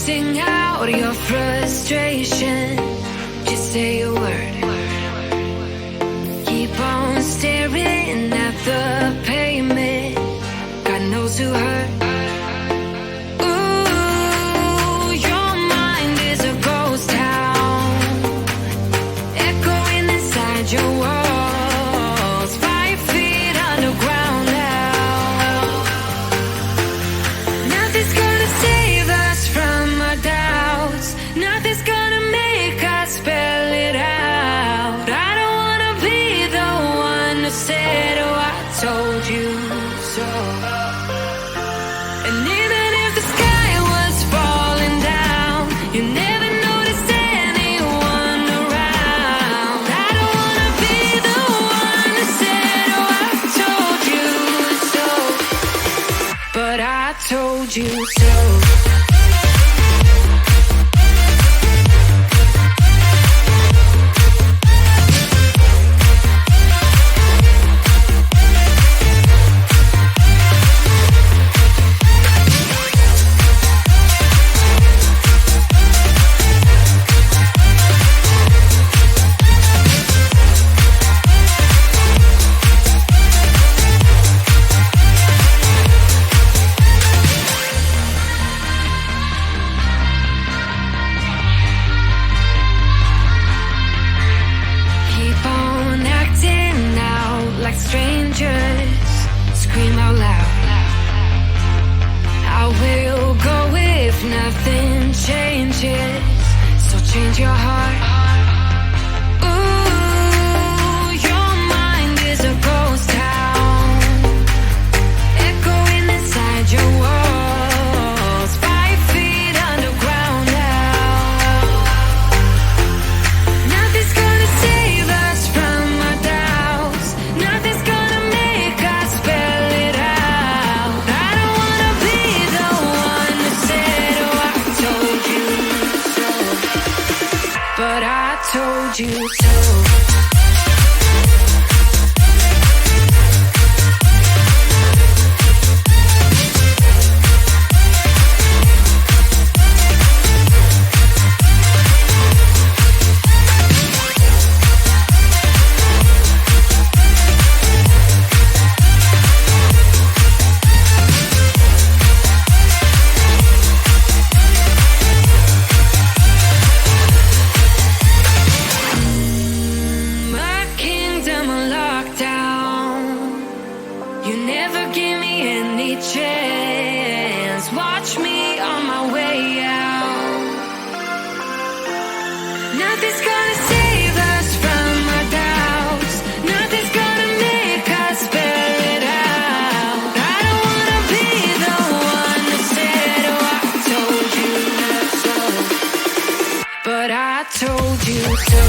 Sing out your frustration. Just say a word. Keep on staring at the pavement. God knows who hurt. Ooh, your mind is a ghost town, echoing inside your walls. 5 feet underground now. Nothing's gonna save us from our doubts. Nothing's gonna make us spell it out. I don't wanna be the one who said, oh, I told you so. And even if the sky was falling down, you never noticed anyone around. I don't wanna be the one who said, oh, I told you so. But I told you so. Keep on acting out like strangers. Scream out loud. I will go if nothing changes. So change your heart. Ooh, your mind is a ghost town, echoing inside your walls. 5 feet underground now. Nothing's gonna save us from our doubts. Nothing's gonna make us spell it out. I don't wanna be the one who said, oh, I told you so. But I told you so. My kingdom on lockdown. You never give me any chance. Watch me on my way out. Nothing's gonna save us from our doubts. Nothing's gonna make us spell it out. I don't wanna be the one who said, oh, I told you so. But I told you so.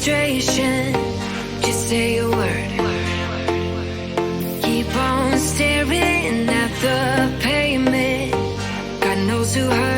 frustration, just say a word. Keep on staring at the pavement. God knows who hurt.